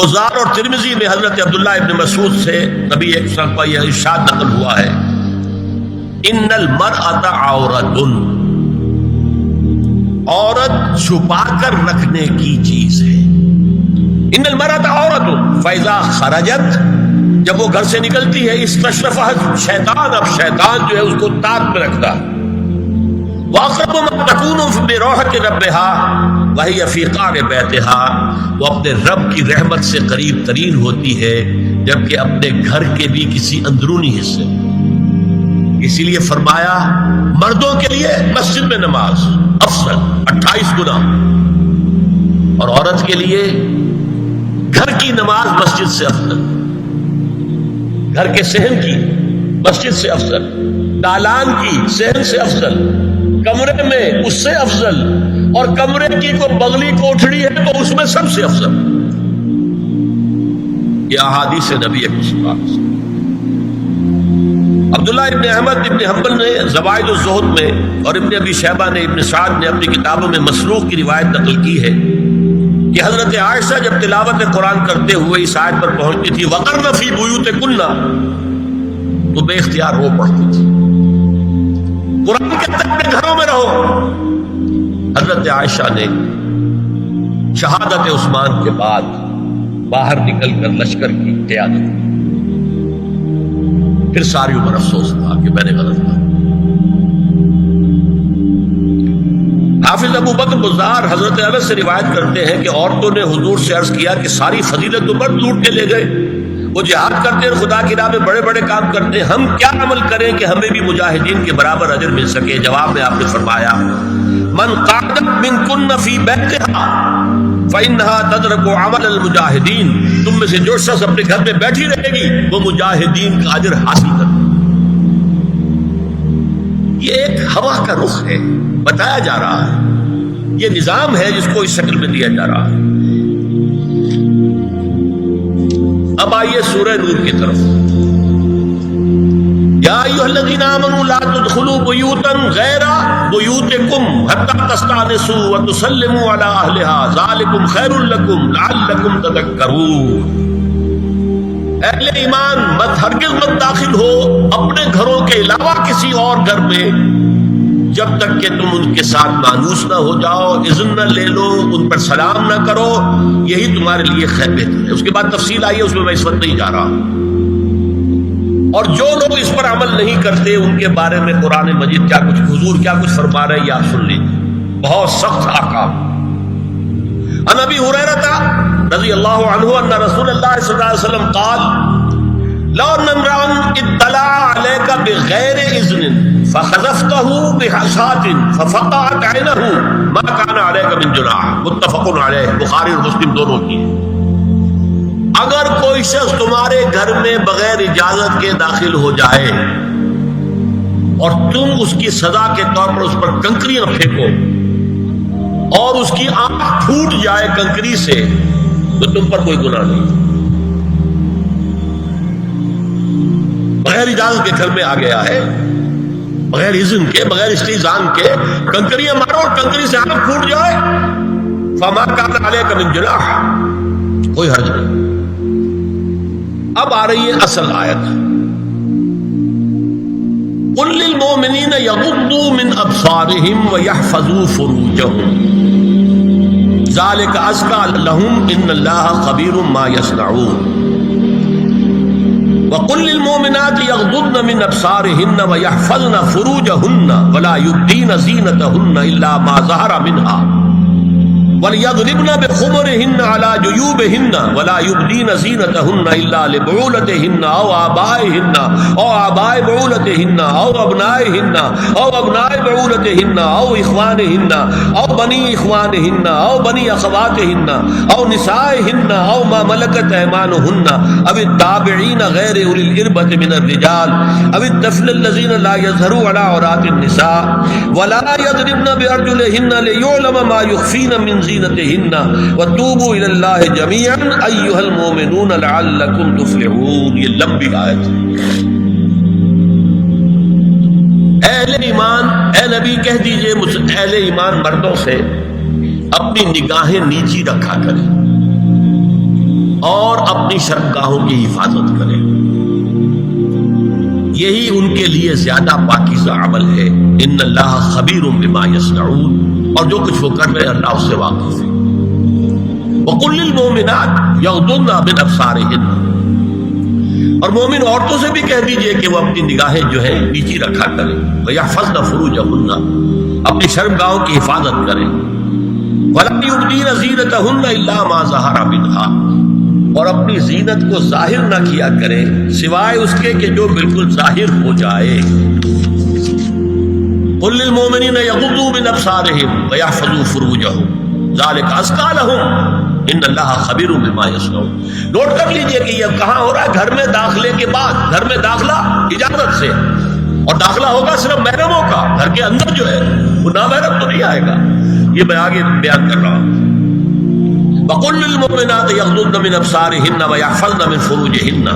بزار اور ترمذی میں حضرت عبداللہ ابن مسعود سے نبی ایک وسلم کا یہ ارشاد نقل ہوا ہے، ان المرأۃ عورۃ، عورت چھپا کر رکھنے کی چیز ہے. ان المرأۃ عورۃ فاذا خرجت، جب وہ گھر سے نکلتی ہے، استشرفها شیطان، اب شیطان جو ہے اس کو تاب میں رکھتا ہے. واقرب ما تكون بروحة ربها وهي في قعر بيتها، وہ اپنے رب کی رحمت سے قریب ترین ہوتی ہے جبکہ اپنے گھر کے بھی کسی اندرونی حصے. اسی لیے فرمایا مردوں کے لیے مسجد میں نماز افضل 28 گنا، اور عورت کے لیے گھر کی نماز مسجد سے افضل، گھر کے صحن کی مسجد سے افضل، دالان کی صحن سے افضل، کمرے میں اس سے افضل، اور کمرے کی کوئی بغلی کوٹھڑی ہے تو اس میں سب سے افضل. یہ احادیث نبی پاک. عبداللہ ابن احمد ابن حنبل نے زوائد الزہد میں اور ابن ابی شیبہ نے ابن سعد نے اپنی کتابوں میں مسروق کی روایت نقل کی ہے کہ حضرت عائشہ جب تلاوت قرآن کرتے ہوئے اس آیت پر پہنچتی تھی وقرن فی بیوتکن، تو بے اختیار رو پڑتی تھی. قرآن کے اپنے گھروں میں رہو. حضرت عائشہ نے شہادت عثمان کے بعد باہر نکل کر لشکر کی قیادت کی. پھر ساری عمر افسوس ہوا کہ میں نے غلط کیا. حافظ ابو بکر بزار حضرت انس سے روایت کرتے ہیں کہ عورتوں نے حضور سے عرض کیا کہ ساری فضیلت تو مرد لوٹ کے لے گئے، وہ جہاد کرتے ہیں، خدا کی راہ میں بڑے بڑے کام کرتے ہیں، ہم کیا عمل کریں کہ ہمیں بھی مجاہدین کے برابر اجر مل سکے. جواب میں آپ نے فرمایا من قعدت منکن فی بیتہا فإنہا تدرک عمل المجاہدین، تم میں سے جو شخص اپنے گھر میں بیٹھی رہے گی وہ مجاہدین کا اجر حاصل کرے. یہ ایک ہوا کا رخ ہے، بتایا جا رہا ہے، یہ نظام ہے جس کو اس شکل میں دیا جا رہا ہے. اب آئیے سورہ نور کی طرف. یا ایھا الذین آمنوا لا تدخلوا بیوتا غیر بیوتکم حتی تستأنسوا وتسلموا علی اہلها ذالکم خیر لکم لعلکم تذکرون. اہل ایمان مت ہرگز مت داخل ہو اپنے گھروں کے علاوہ کسی اور گھر میں جب تک کہ تم ان کے ساتھ مانوس نہ ہو جاؤ، اذن نہ لے لو، ان پر سلام نہ کرو، یہی تمہارے لیے خیر بہتر ہے. اس کے بعد تفصیل آئی ہے، اس میں میں اس وقت نہیں جا رہا. اور جو لوگ اس پر عمل نہیں کرتے ان کے بارے میں قرآن مجید کیا کچھ حضور کیا کچھ فرما رہے ہیں یا سن لیجیے، بہت سخت احکام. عن ابی ہریرہ رضی اللہ عنہ ان رسول اللہ صلی اللہ علیہ وسلم قال لو ان امرأ اطلع عليك بغیر اذن فخذفته بحصاة ففقعت عينه ما كان عليك من جناح. متفق علیہ، بخاری اور مسلم دونوں کی. اگر کوئی شخص تمہارے گھر میں بغیر اجازت کے داخل ہو جائے اور تم اس کی سزا کے طور پر اس پر کنکریاں پھینکو اور اس کی آنکھ پھوٹ جائے کنکری سے تو تم پر کوئی گناہ نہیں. بغیر اجازت کے گھر میں آ گیا ہے، بغیر اذن کے، بغیر استئذان کے کنکریاں مارو اور کنکری سے آنکھ پھوٹ جائے، فما کان علیک من جناح، کوئی حرج نہیں. اب آ رہی ہے اصل آیت. قل للمؤمنین یغضوا من ابصارهم ویحفظوا فروجهم ذلک ازکی لهم ان اللہ خبیر ما یصنعون. وقل للمؤمنات یغضضن من ابصارهن ویحفظن فروجهن ولا یبدین زینتهن الا ما ظهر منها وَلْيَضْرِبْنَ بِخُمُرِهِنَّ عَلَى جُيُوبِهِنَّ وَلَا يُبْدِينَ زِينَتَهُنَّ إِلَّا لِبُعُولَتِهِنَّ أَوْ آبَائِهِنَّ أَوْ آبَاءِ بُعُولَتِهِنَّ أَوْ أَبْنَائِهِنَّ أَوْ أَبْنَاءِ بُعُولَتِهِنَّ أَوْ إِخْوَانِهِنَّ أَوْ بَنِي إِخْوَانِهِنَّ أَوْ بَنِي أَخَوَاتِهِنَّ أَوْ نِسَائِهِنَّ أَوْ مَا مَلَكَتْ أَيْمَانُهُنَّ أَوِ التَّابِعِينَ غَيْرِ أُولِي الْإِرْبَةِ مِنَ الرِّجَالِ أَوِ الطَّفْلِ الَّذِينَ لَا يَظْهَرُوا عَلَى عَوْرَاتِ النِّسَاءِ وَلَا يَضْرِبْنَ بِأَرْجُلِهِنَّ لِيُعْلَمَ مَا يُخْفِينَ مِنْ زینتہن وتوبوا الی اللہ جميعا ایھا المؤمنون لعلکم تفلحون. یہ لمبی آیت ہے. اہل ایمان، اے نبی کہہ دیجئے اہل ایمان مردوں سے اپنی نگاہیں نیچی رکھا کریں. اور اپنی شرمگاہوں کی حفاظت کریں، یہی ان کے لیے زیادہ پاکیزہ عمل ہے۔ ان اللہ خبیر بما یصنعون، اور جو کچھ وہ کر رہے ہیں اللہ اس سے واقف ہے۔ وَقُلْ لِلْمُؤْمِنَاتِ يَغْضُضْنَ مِنْ أَبْصَارِهِنَّ، اور مومن عورتوں سے بھی کہہ دیجئے کہ وہ اپنی نگاہیں جو ہے نیچی رکھا کریں، وَيَحْفَظْنَ فُرُوجَهُنَّ، اپنی شرمگاہوں کی حفاظت کریں، وَلَا يُبْدِينَ زِينَتَهُنَّ إِلَّا مَا ظَهَرَ مِنْهَا، اور اپنی زینت کو ظاہر نہ کیا کریں سوائے اس کے کہ جو بالکل ظاہر ہو جائے۔ قُلْ لِلْمُؤْمِنِينَ يَغُضُّوا مِنْ أَبْصَارِهِمْ وَيَحْفَظُوا فُرُوجَهُمْ ذَلِكَ أَزْكَىٰ لَهُمْ إِنَّ اللَّهَ خَبِيرٌ بِمَا يَصْنَعُونَ۔ نوٹ کر لیجئے کہ یہ کہاں ہو رہا ہے؟ گھر میں داخلے کے بعد۔ گھر میں داخلہ اجازت سے، اور داخلہ ہوگا صرف محرموں کا، گھر کے اندر جو ہے وہ نامحرم تو نہیں آئے گا۔ یہ میں آگے بیان کر رہا ہوں۔ وَقُلْ لِلْمُؤْمِنَاتِ يَغْضُضْنَ مِنْ أَبْصَارِهِنَّ وَيَحْفَظْنَ مِنْ فُرُوجِهِنَّ،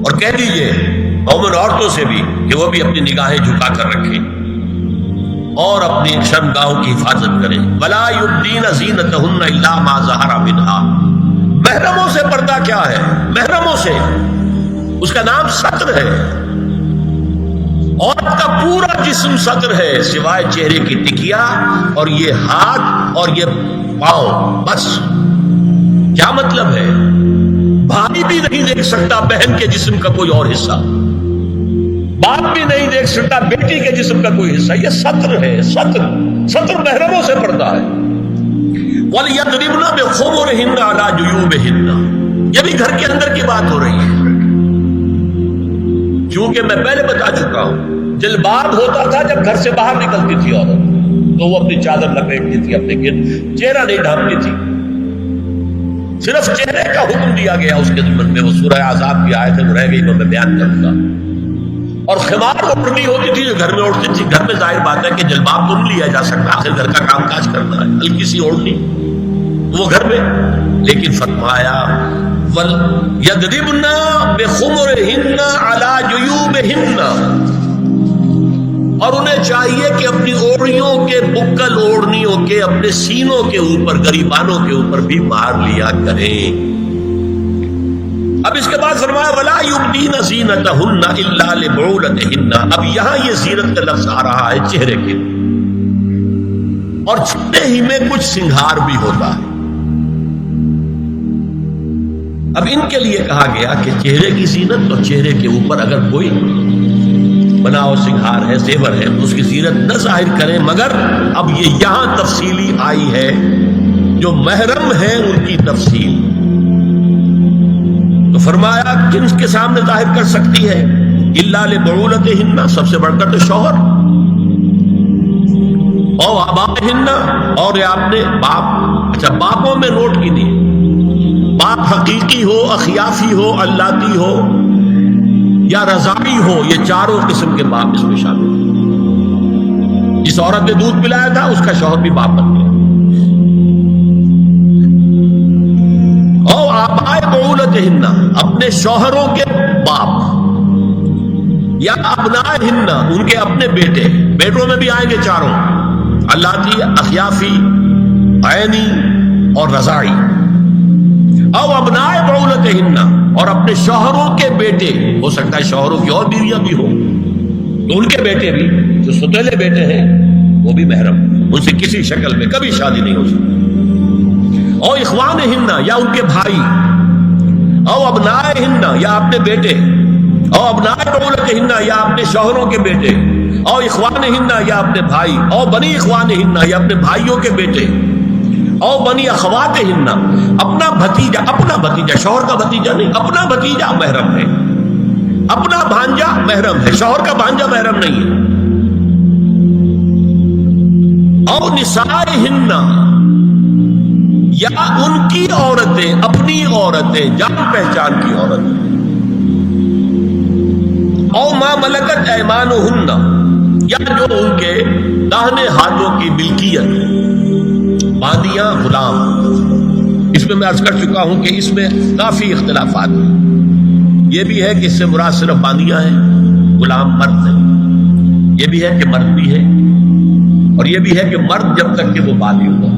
اور کہہ دیجئے مومن عورتوں سے بھی کہ وہ بھی اپنی نگاہیں جھکا کر رکھیں اور اپنی شرمگاہوں کی حفاظت کریں۔ وَلَا يُبْدِينَ زِينَتَهُنَّ إِلَّا مَا ظَهَرَ مِنْهَا، محرموں سے پردہ کیا ہے؟ محرموں سے اس کا نام ستر ہے۔ عورت کا پورا جسم ستر ہے سوائے چہرے کی ٹکیا اور یہ ہاتھ اور یہ پاؤں، بس۔ کیا مطلب ہے؟ بھائی بھی نہیں دیکھ سکتا بہن کے جسم کا کوئی اور حصہ، باپ بھی نہیں دیکھ سکتا بیٹی کے جسم کا کوئی حصہ۔ یہ ستر ہے، ستر محرموں سے پردہ ہے۔ وَلْيَضْرِبْنَ بِخُمُرِهِنَّ عَلَىٰ جُيُوبِهِنَّ، یہ بھی گھر کے اندر کی بات ہو رہی ہے، کیونکہ میں پہلے بتا چکا ہوں جلباب ہوتا تھا جب گھر سے باہر نکلتی تھی عورت، تو وہ اپنی چادر لپیٹتی تھی، اپنے گرد چہرہ نہیں ڈھانپتی تھی، صرف چہرے کا حکم دیا گیا اس کے ضمن میں۔ وہ سورہ احزاب کی آیت ہے، وہ رہ گئی، میں بیان کروں گا۔ اور خمار اوڑھنی ہوتی تھی جو گھر میں اوڑھتی تھی۔ گھر میں ظاہر بات ہے کہ جلباب تو نہیں لیا جا سکتا، آخر گھر کا کام کاج کرنا ہے، ہلکی سی اوڑھنی وہ گھر میں، لیکن فرمایا وَلْيَضْرِبْنَ بِخُمُرِهِنَّ عَلَىٰ جُيُوبِهِنَّ، اور انہیں چاہیے کہ اپنی اوڑھیوں کے، بکل اوڑھنیوں کے اپنے سینوں کے اوپر، گریبانوں کے اوپر بھی مار لیا کریں۔ اب اس کے بعد فرمایا وَلَا يُبْدِينَ زِينَتَهُنَّ إِلَّا لِبُعُولَتِهِنَّ، اب یہاں یہ زینت کا لفظ آ رہا ہے چہرے کے، اور چہرے ہی میں کچھ سنگھار بھی ہوتا ہے۔ اب ان کے لیے کہا گیا کہ چہرے کی زینت، اور چہرے کے اوپر اگر کوئی بناؤ سنگھار ہے، زیور ہے، تو اس کی زینت نہ ظاہر کریں، مگر اب یہ یہاں تفصیلی آئی ہے، جو محرم ہے ان کی تفصیل۔ تو فرمایا کن کے سامنے ظاہر کر سکتی ہے؟ الا لبعولتہن، سب سے بڑھ کر تو شوہر، او آبائہن، اور یہ آپ نے باپ، اچھا باپوں میں نوٹ کی دی، باپ حقیقی ہو، اخیافی ہو، اللاتی ہو یا رضاعی ہو، یہ چاروں قسم کے باپ اس میں شامل ہیں۔ جس عورت نے دودھ پلایا تھا اس کا شوہر بھی باپ بن گیا۔ او آبائے بعولتہن، اپنے شوہروں کے باپ، یا ابنائہن، ان کے اپنے بیٹے، بیٹوں میں بھی آئیں گے چاروں، اللاتی، اخیافی، عینی اور رضاعی۔ او ابنائے بعولتہن، اور اپنے شوہروں کے بیٹے، ہو سکتا ہے شوہروں کی اور بیویاں بھی ہوں، تو ان کے بیٹے بھی، جو ستیلے بیٹے ہیں وہ بھی محرم، ان سے کسی شکل میں کبھی شادی نہیں ہو سکتی۔ او اخوانہن، یا ان کے بھائی، او ابنائہن، یا اپنے بیٹے، او ابنائے بعولتہن، یا اپنے شوہروں کے بیٹے، او اخوانہن، یا اپنے بھائی، او بنی اخوانہن، یا اپنے بھائیوں کے بیٹے، او بنی اخواتہن، اپنا بھتیجا، شوہر کا بھتیجا نہیں، اپنا بھتیجا محرم ہے، اپنا بھانجا محرم ہے، شوہر کا بھانجا محرم نہیں ہے۔ او نسائہن، یا ان کی عورتیں، اپنی عورتیں، جان پہچان کی عورتیں۔ او ما ملکت ایمانہن، یا جو ان کے داہنے ہاتھوں کی ملکیت، باندیاں، غلام۔ اس میں عرض کر چکا ہوں کہ اس میں کافی اختلافات ہیں۔ یہ بھی ہے کہ اس سے مراد صرف باندیاں ہیں، غلام مرد ہیں، یہ بھی ہے کہ مرد بھی ہے، اور یہ بھی ہے کہ مرد جب تک کہ وہ بالغ ہو۔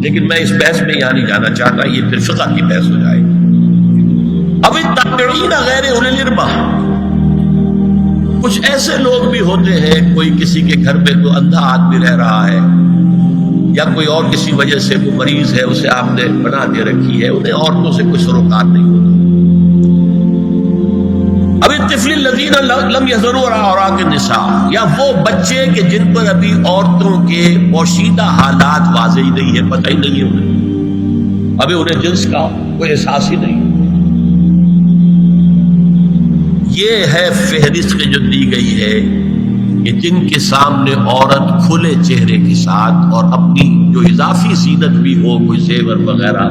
لیکن میں اس بحث میں یہاں نہیں جانا چاہتا، یہ پھر فقہ کی بحث ہو جائے گی۔ اب التابعین غیر اولی الاربہ، کچھ ایسے لوگ بھی ہوتے ہیں، کوئی کسی کے گھر پہ تو اندھا آدمی رہ رہا ہے، یا کوئی اور کسی وجہ سے وہ مریض ہے، اسے آپ نے بنا دے رکھی ہے، انہیں عورتوں سے کوئی سروکار نہیں ہوتا۔ اب الطفل الذین لم یظہروا علی عورات النساء، یا وہ بچے کہ جن پر ابھی عورتوں کے پوشیدہ حالات واضح نہیں ہے، پتہ ہی نہیں ہے انہیں، ابھی انہیں جنس کا کوئی احساس ہی نہیں۔ یہ ہے فہرست جو دی گئی ہے کہ جن کے سامنے عورت کھلے چہرے کے ساتھ اور اپنی جو اضافی زینت بھی ہو، کوئی زیور وغیرہ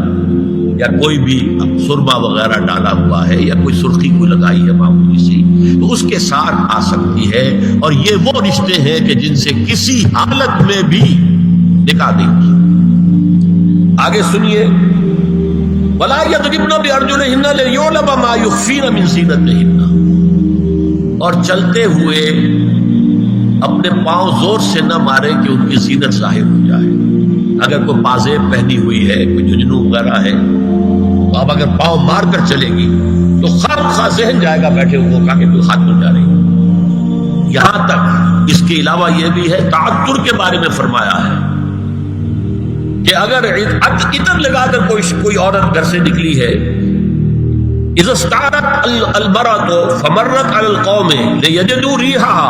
یا کوئی بھی سرما وغیرہ ڈالا ہوا ہے یا کوئی سرخی کو لگائی ہے معمولی سی، تو اس کے ساتھ آ سکتی ہے، اور یہ وہ رشتے ہیں کہ جن سے کسی حالت میں بھی نکاح نہیں ہوتا۔ آگے سنیے، وَلَا يَضْرِبْنَ بِأَرْجُلِهِنَّ لِيُعْلَمَ مَا يُخْفِينَ مِنْ زِينَتِهِنَّ، اور چلتے ہوئے اپنے پاؤں زور سے نہ مارے کہ ان کی زینت ظاہر ہو جائے۔ اگر کوئی پازیب پہنی ہوئی ہے، کوئی جھجھنو وغیرہ ہے، تو اب اگر پاؤں مار کر چلے گی تو خواہ ذہن جائے گا بیٹھے ہوئے کا کہ کوئی ہاتھ بن جا رہی ہے۔ یہاں تک اس کے علاوہ یہ بھی ہے، تعطر کے بارے میں فرمایا ہے کہ اگر عطر لگا کر کوئی عورت گھر سے نکلی ہے، اذا استعارت المرأة فمرت على القوم ليجدوا ريحها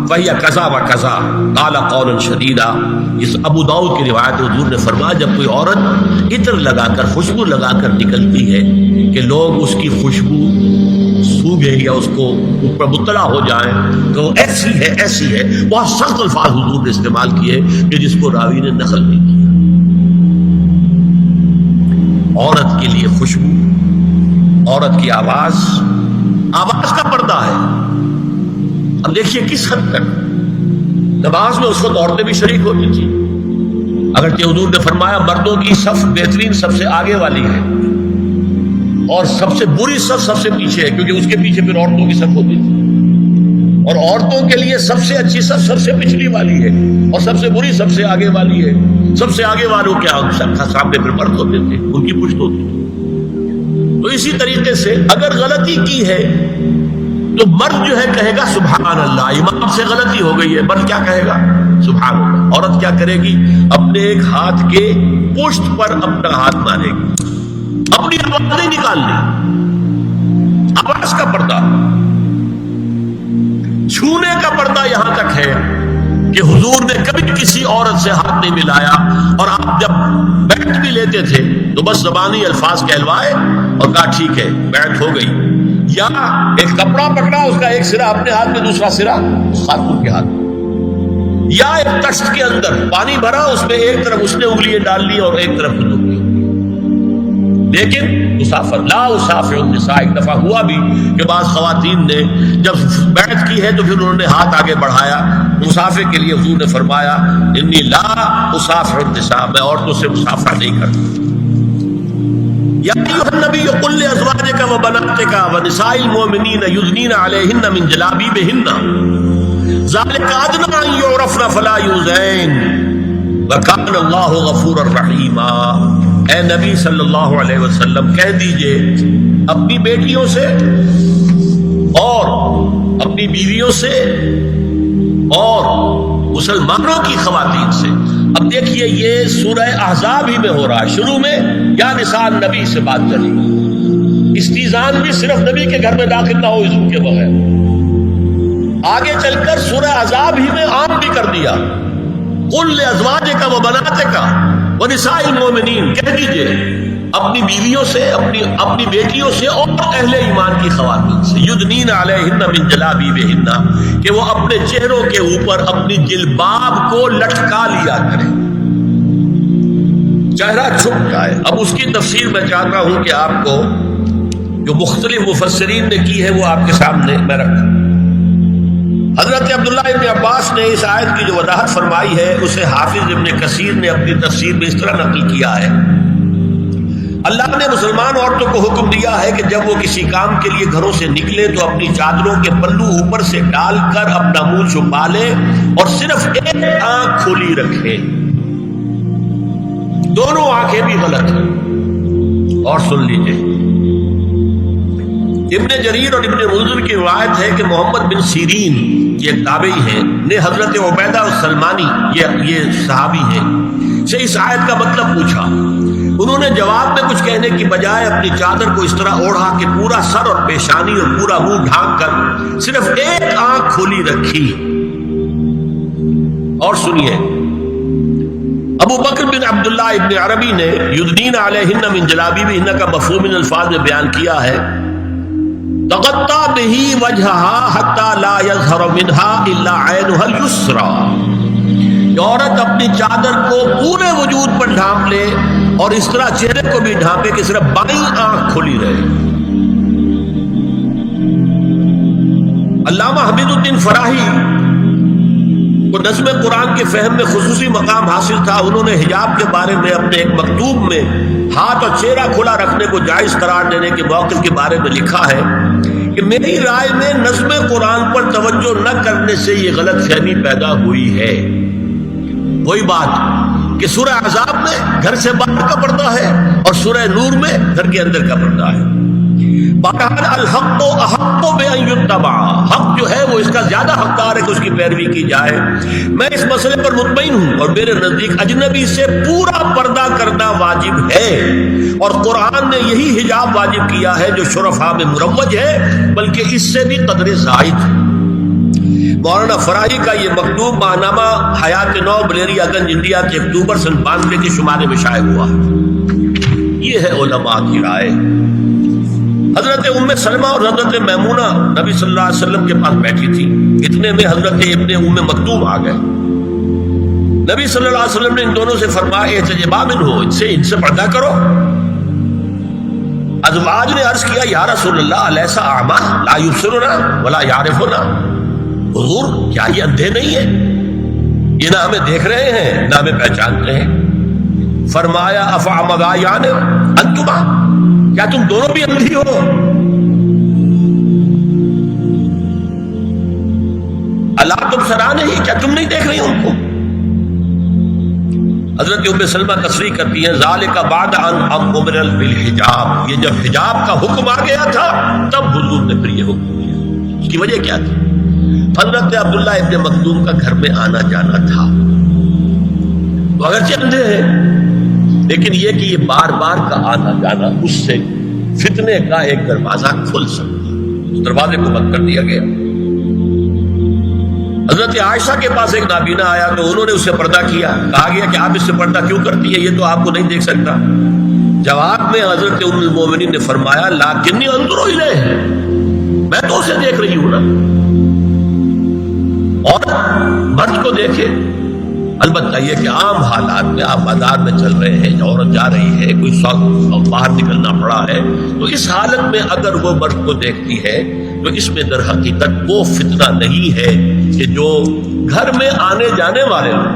فهي كذا وكذا قال قولا شديدا۔ اس ابو داؤد کی روایت حضور نے فرمایا جب کوئی عورت عطر لگا کر، خوشبو لگا کر نکلتی ہے کہ لوگ اس کی خوشبو سونگیں یا اس کو اوپر مطلع ہو جائیں تو ایسی ہے ایسی ہے، بہت سخت الفاظ حضور نے استعمال کیے کہ جس کو راوی نے نقل نہیں کیا۔ عورت کے لیے خوشبو، عورت کی آواز کا پردہ ہے۔ اب دیکھیے کس حد تک نماز میں اس وقت عورتیں بھی شریک ہوتی تھی، اگرچہ حضور نے فرمایا مردوں کی صف بہترین سب سے آگے والی ہے اور سب سے بری صف سب سے پیچھے ہے، کیونکہ اس کے پیچھے پھر عورتوں کی صف ہوتی تھی، اور عورتوں کے لیے سب سے اچھی صف سب سے پچھلی والی ہے اور سب سے بری سب سے آگے والی ہے۔ سب سے آگے والوں کیا سامنے پھر مرد ہوتے تھے، ان کی پشت ہوتی تھی۔ تو اسی طریقے سے اگر غلطی کی ہے تو مرد جو ہے کہے گا سبحان اللہ، امام سے غلطی ہو گئی ہے، مرد کیا کہے گا؟ سبحان اللہ۔ عورت کیا کرے گی؟ اپنے ایک ہاتھ کے پشت پر اپنا ہاتھ مارے گی، اپنی آواز نہیں نکالنی، آواز کا پردہ، چھونے کا پردہ یہاں تک ہے کہ حضور نے کبھی کسی عورت سے ہاتھ نہیں ملایا، اور آپ جب بیعت بھی لیتے تھے تو بس زبانی الفاظ کہلوائے اور کہا ٹھیک ہے بیعت ہو گئی، یا ایک کپڑا پکڑا، اس کا ایک سرا اپنے ہاتھ میں دوسرا سرا خاتون کے ہاتھ میں، یا ایک تشت کے اندر پانی بھرا، اس میں ایک طرف اس نے انگلیاں ڈال لی اور ایک طرف خود انگلی۔ لیکن مسافر لا اسافر النساء، ایک دفعہ ہوا بھی کہ بعض خواتین نے جب بیعت کی ہے تو پھر انہوں نے ہاتھ آگے بڑھایا مسافر کے لیے، حضور نے فرمایا انی لا اسافر النساء، میں عورتوں سے مسافرہ نہیں کرتا۔ یا ایھا النبی قل لازواجک وبناتک ونساء المؤمنین یدنین علیہن من جلابیبہن ذلک ادنی ان یعرفن فلا یؤذین وکان اللہ غفورا رحیما۔ اے نبی صلی اللہ علیہ وسلم کہہ دیجئے اپنی بیٹیوں سے اور اپنی بیویوں سے اور مسلمانوں کی خواتین سے۔ اب دیکھیے یہ سورہ احزاب ہی میں ہو رہا ہے، شروع میں یا نساء نبی سے بات چلی، استیزان بھی صرف نبی کے گھر میں داخل نہ ہو اذن کے بغیر، آگے چل کر سورہ احزاب ہی میں عام بھی کر دیا، قل لازواجک وبناتک ونساء المؤمنین، کہہ دیجئے اپنی بیویوں سے، اپنی بیٹیوں سے اور اہل ایمان کی خواتین سے، یدنین علیہن من جلابیبہن، کہ وہ اپنے چہروں کے اوپر اپنی جلباب کو لٹکا لیا کریں، چہرہ چھپ جائے۔ اب اس کی تفسیر میں چاہتا ہوں کہ آپ کو جو مختلف مفسرین نے کی ہے وہ آپ کے سامنے میں رکھوں۔ حضرت عبداللہ ابن عباس نے اس آیت کی جو وضاحت فرمائی ہے اسے حافظ ابن کثیر نے اپنی تفسیر میں اس طرح نقل کیا ہے، اللہ نے مسلمان عورتوں کو حکم دیا ہے کہ جب وہ کسی کام کے لیے گھروں سے نکلے تو اپنی چادروں کے پلو اوپر سے ڈال کر اپنا منہ چھپا لے اور صرف ایک آنکھ کھلی رکھے، دونوں آنکھیں بھی غلط ہیں۔ اور سن لیجیے ابن جریر اور ابن منذر کی روایت ہے کہ محمد بن سیرین یہ ایک تابعی ہیں نے حضرت عبیدہ السلمانی یہ صحابی ہیں سے اس آیت کا مطلب پوچھا. انہوں نے جواب میں کچھ کہنے کی بجائے اپنی چادر کو اس طرح اوڑھا کہ پورا سر اور پیشانی اور پورا منہ ڈھانک کر صرف ایک آنکھ کھولی رکھی. اور سنیے ابو بکر بن عبداللہ ابن عربی نے یدنین علیہن من جلابیبہن کا مفہوم ان الفاظ میں بیان کیا ہے تغطى به وجهها حتى لا يظهر منها الا عينها اليسرى. عورت اپنی چادر کو پورے وجود پر ڈھانپ لے اور اس طرح چہرے کو بھی ڈھانپے کہ صرف بائیں آنکھ کھلی رہے. علامہ حمید الدین فراہی کو نظم قرآن کے فہم میں خصوصی مقام حاصل تھا. انہوں نے حجاب کے بارے میں اپنے ایک مکتوب میں ہاتھ اور چہرہ کھلا رکھنے کو جائز قرار دینے کے موقف کے بارے میں لکھا ہے کہ میری رائے میں نظم قرآن پر توجہ نہ کرنے سے یہ غلط فہمی پیدا ہوئی ہے. وہی بات کہ سورہ احزاب میں گھر سے باہر کا پردہ ہے اور سورہ نور میں گھر کے اندر کا پردہ ہے. بہرحال الحق احق بان یتبع، حق جو ہے وہ اس کا زیادہ حقدار ہے کہ اس کی پیروی کی جائے. میں اس مسئلے پر مطمئن ہوں اور میرے نزدیک اجنبی سے پورا پردہ کرنا واجب ہے اور قرآن نے یہی حجاب واجب کیا ہے جو شرفاء میں مروج ہے بلکہ اس سے بھی قدر زائد. مولانا فراہی کا یہ مکتوب ماہنامہ حیات نو بلیریا گنج انڈیا کے اکتوبر سن 92 کے شمارے میں شائع ہوا. یہ ہے علماء کی رائے. حضرت ام سلمہ اور حضرت میمونہ نبی صلی اللہ علیہ وسلم کے پاس بیٹھی تھی. اتنے میں حضرت ابن ام مکتوم آ گئے. نبی صلی اللہ علیہ وسلم نے ان دونوں سے فرمایا احتجبا منہ، ان سے پردہ کرو. ازواج نے عرض کیا یا رسول اللہ الیس اعمی لا یبصرنا ولا یعرفنا، حضور کیا یہ اندھے نہیں ہیں؟ یہ نہ ہمیں دیکھ رہے ہیں نہ ہمیں پہچانتے ہیں. فرمایا افعمغایان انتما، کیا تم دونوں بھی اندھی ہو؟ اللہ تم سرانے ہی، کیا تم نہیں دیکھ رہی ان کو؟ حضرت ام سلمہ تصریح کرتی ہیں ذالک بعد ان امر بالحجاب، یہ جب حجاب کا حکم آ گیا تھا تب حضور نے پھر یہ حکم دیا. اس کی وجہ کیا تھی؟ حضرت عبداللہ ابن مکتوم کا گھر میں آنا جانا تھا. تو اگرچہ اندھے ہیں لیکن یہ کہ یہ بار بار کا آنا جانا اس سے فتنے کا ایک دروازہ کھل سکتا. اس دروازے کو بند کر دیا گیا. حضرت عائشہ کے پاس ایک نابینا آیا تو انہوں نے اس سے پردہ کیا. کہا گیا کہ آپ اس سے پردہ کیوں کرتی ہے، یہ تو آپ کو نہیں دیکھ سکتا. جواب میں حضرت ام المومنین نے فرمایا لیکنی انظر الیہ، میں تو اسے دیکھ رہی ہوں نا. اور مرد کو دیکھے. البتہ یہ کہ عام حالات میں آپ بازار میں چل رہے ہیں، عورت جا رہی ہے، کوئی سوق باہر نکلنا پڑا ہے، تو اس حالت میں اگر وہ مرد کو دیکھتی ہے تو اس میں در حقیقت وہ فتنہ نہیں ہے کہ جو گھر میں آنے جانے والے لوگ.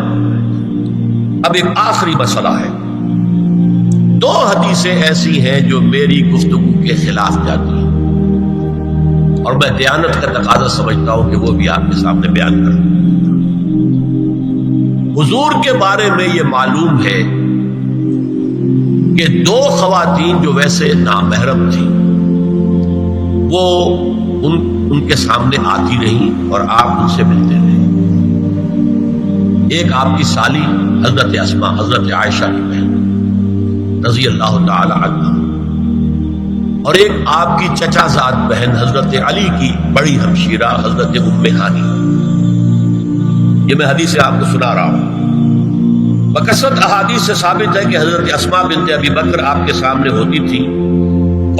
اب ایک آخری مسئلہ ہے. 2 حدیثیں ایسی ہیں جو میری گفتگو کے خلاف جاتی ہیں اور میں دیانت کا تقاضا سمجھتا ہوں کہ وہ بھی آپ کے سامنے بیان کروں. حضور کے بارے میں یہ معلوم ہے کہ 2 خواتین جو ویسے نامحرم تھیں وہ ان کے سامنے آتی رہیں اور آپ ان سے ملتے رہے. ایک آپ کی سالی حضرت اسماء، حضرت عائشہ کی بہن رضی اللہ تعالی عنہ، اور ایک آپ کی چچا زاد بہن حضرت علی کی بڑی ہمشیرہ حضرت ام ہانی. یہ میں حدیث آپ کو سنا رہا ہوں. بکثرت احادیث سے ثابت ہے کہ حضرت اسماء بنت ابی بکر آپ کے سامنے ہوتی تھی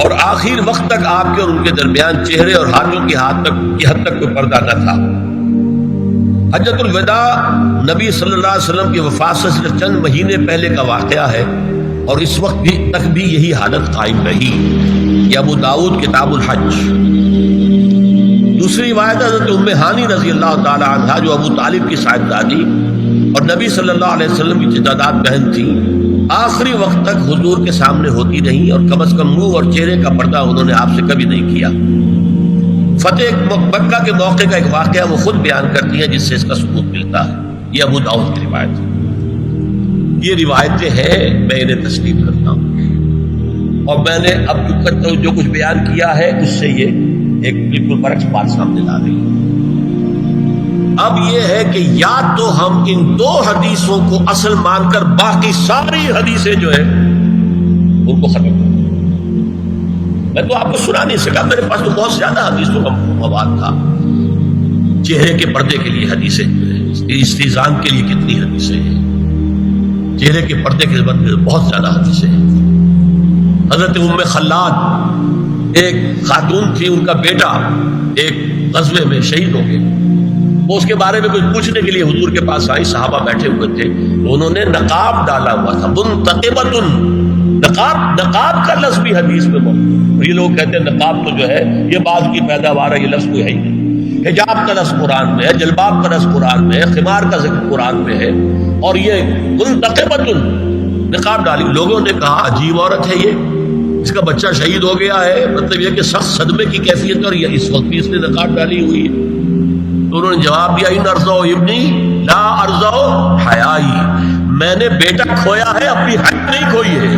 اور آخر وقت تک آپ کے اور ان کے درمیان چہرے اور ہاتھوں کی حد تک کوئی پردہ نہ تھا. حجۃ الوداع نبی صلی اللہ علیہ وسلم کی وفات سے صرف چند مہینے پہلے کا واقعہ ہے اور اس وقت تک بھی یہی حالت قائم رہی. یہ ابو داؤد کتاب الحج. دوسری روایت حضرت ام ہانی رضی اللہ تعالی عنہا جو ابو طالب کی صاحبزادی اور نبی صلی اللہ علیہ وسلم کی چچاداد بہن تھی، آخری وقت تک حضور کے سامنے ہوتی رہیں اور کم از کم منہ اور چہرے کا پردہ انہوں نے آپ سے کبھی نہیں کیا. فتح مکہ کے موقع کا ایک واقعہ وہ خود بیان کرتی ہیں جس سے اس کا ثبوت ملتا ہے. یہ ابو داؤد کی روایت ہے. یہ روایتیں ہیں، میں انہیں تسلیم کرتا ہوں. اور میں نے اب جو کچھ بیان کیا ہے اس سے یہ ایک بالکل برعکس بات سامنے لا رہی ہے۔ اب یہ ہے کہ یا تو ہم ان دو حدیثوں کو اصل مان کر باقی ساری حدیثیں جو ہے ان کو ختم کریں۔ میں تو آپ کو سنا نہیں سکا، میرے پاس تو بہت زیادہ حدیثوں کا مواد تھا۔ چہرے کے پردے کے لیے حدیثیں جو ہے، استیزان کے لیے کتنی حدیثیں ہیں، چہرے کے پردے کے بہت زیادہ حدیثیں ہیں۔ حضرت ام خلاد ایک خاتون تھی، ان کا بیٹا ایک غزوے میں شہید ہو گئے، وہ اس کے بارے میں کچھ پوچھنے کے لیے حضور کے پاس آئی، صحابہ بیٹھے ہوئے تھے، انہوں نے نقاب ڈالا ہوا تھا، منتقبۃ، نقاب کا لفظ بھی حدیث میں موجود ہے۔ یہ لوگ کہتے ہیں نقاب تو جو ہے یہ بعض کی پیداوار ہے، یہ لفظ کوئی ہے ہی نہیں۔ حجاب کا لفظ قرآن میں ہے، جلباب کا لفظ قرآن میں ہے، خمار کا ذکر قرآن میں ہے، اور یہ منتقبۃ نقاب ڈالی۔ لوگوں نے کہا عجیب عورت ہے یہ، اس کا بچہ شہید ہو گیا ہے، مطلب یہ کہ سخت صدمے کی کیفیت ہے، اور یہ اس وقت بھی اس نے نقاب ڈالی ہوئی ہے۔ تو انہوں نے جواب دیا ان ارزو ابنی لا ارزو حیائی، میں نے بیٹا کھویا ہے، اپنی حیا نہیں کھوئی ہے۔